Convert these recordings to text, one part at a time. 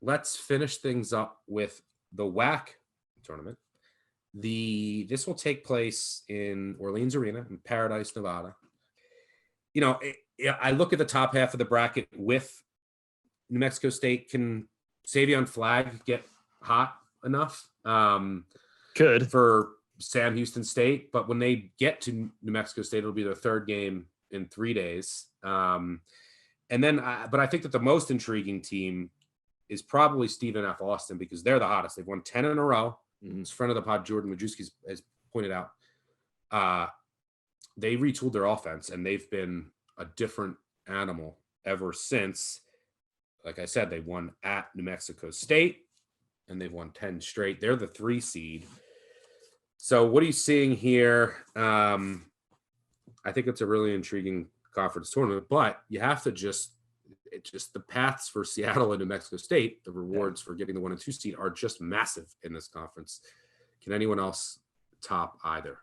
let's finish things up with the WAC tournament. This will take place in Orleans Arena in Paradise, Nevada. I look at the top half of the bracket with New Mexico State. Can Savion Flag get hot enough? Could for Sam Houston State, but when they get to New Mexico State, it'll be their third game in 3 days. But I think that the most intriguing team is probably Stephen F. Austin, because they're the hottest. They've won 10 in a row. As friend of the pod, Jordan Majewski, has pointed out. They retooled their offense, and they've been a different animal ever since. Like I said, they won at New Mexico State, and they've won 10 straight. They're the 3 seed. So what are you seeing here? I think it's a really intriguing conference tournament, but you have to just the paths for Seattle and New Mexico State, the rewards for getting the 1 and 2 seed are just massive in this conference. Can anyone else top either?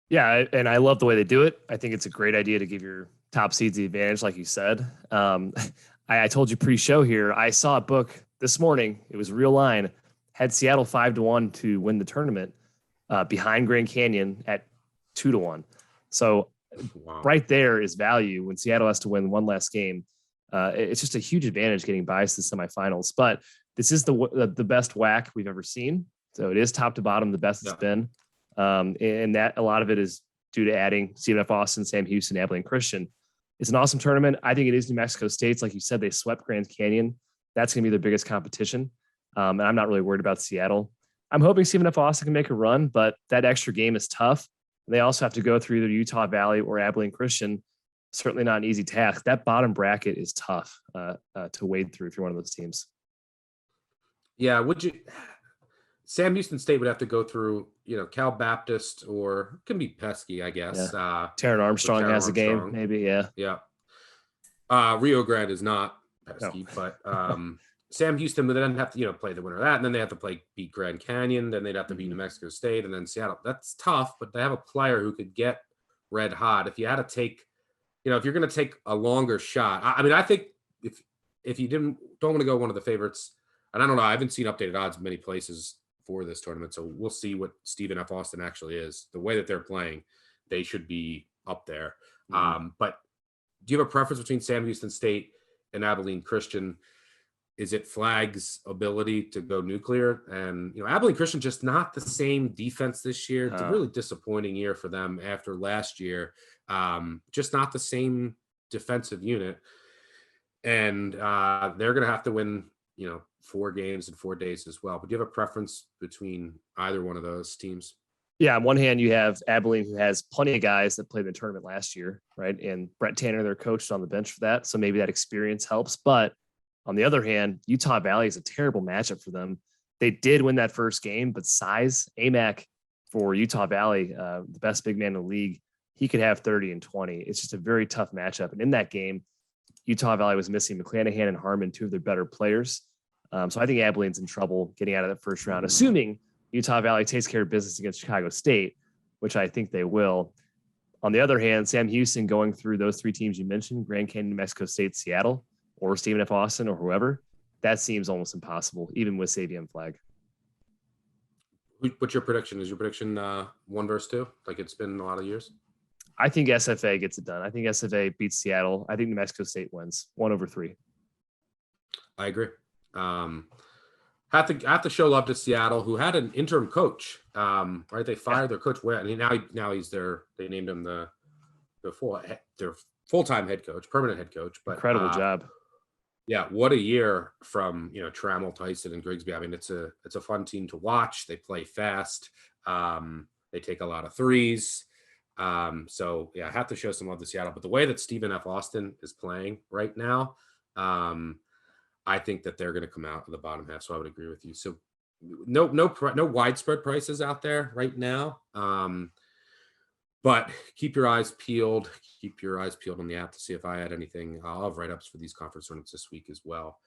Yeah, and I love the way they do it. I think it's a great idea to give your top seeds the advantage, like you said. I told you pre-show here, I saw a book this morning. It was Real Line, had Seattle 5-1 to win the tournament, behind Grand Canyon at 2-1. So right there is value when Seattle has to win one last game. It's just a huge advantage getting biased to semifinals. But this is the best WAC we've ever seen. So it is top to bottom the best it's been. And that a lot of it is due to adding Stephen F. Austin, Sam Houston, Abilene Christian. It's an awesome tournament. I think it is New Mexico State's. Like you said, they swept Grand Canyon. That's going to be their biggest competition. And I'm not really worried about Seattle. I'm hoping Stephen F. Austin can make a run, but that extra game is tough. And they also have to go through either Utah Valley or Abilene Christian. Certainly not an easy task. That bottom bracket is tough to wade through if you're one of those teams. Yeah, Sam Houston State would have to go through, Cal Baptist, or it can be pesky, I guess. Yeah. Taron Armstrong has a game, maybe. Yeah. Yeah. Rio Grande is not pesky, but Sam Houston would then have to, play the winner of that, and then they have to beat Grand Canyon, then they'd have to beat New Mexico State, and then Seattle. That's tough, but they have a player who could get red hot. If you had to take, if you're going to take a longer shot, I think if you don't want to go one of the favorites, and I don't know, I haven't seen updated odds in many places for this tournament, so we'll see what Stephen F. Austin actually is. The way that they're playing, they should be up there. But do you have a preference between Sam Houston State and Abilene Christian? Is it Flag's ability to go nuclear? And, Abilene Christian just not the same defense this year. It's a really disappointing year for them after last year. Just not the same defensive unit. And they're going to have to win, 4 games in 4 days as well. But do you have a preference between either one of those teams? Yeah, on one hand, you have Abilene, who has plenty of guys that played in the tournament last year, right? And Brett Tanner, their coach, is on the bench for that. So maybe that experience helps. But on the other hand, Utah Valley is a terrible matchup for them. They did win that first game, but size, AMAC for Utah Valley, the best big man in the league, he could have 30 and 20. It's just a very tough matchup. And in that game, Utah Valley was missing McClanahan and Harmon, 2 of their better players. So I think Abilene's in trouble getting out of that first round, assuming Utah Valley takes care of business against Chicago State, which I think they will. On the other hand, Sam Houston going through those 3 teams you mentioned, Grand Canyon, New Mexico State, Seattle, or Stephen F. Austin or whoever, that seems almost impossible, even with Savion Flag. What's your prediction? Is your prediction 1 versus 2, like it's been a lot of years? I think SFA gets it done. I think SFA beats Seattle. I think New Mexico State wins 1-3. I agree. Have to show love to Seattle, who had an interim coach. Right? They fired their coach. And now he's they named him their full-time head coach, permanent head coach. But incredible job. Yeah, what a year from Trammell, Tyson, and Grigsby. I mean, it's a fun team to watch. They play fast. They take a lot of threes. So yeah, I have to show some love to Seattle. But the way that Stephen F. Austin is playing right now, I think that they're going to come out of the bottom half. So I would agree with you. So no widespread prices out there right now. But keep your eyes peeled. Keep your eyes peeled on the app to see if I had anything. I'll have write-ups for these conference tournaments this week as well.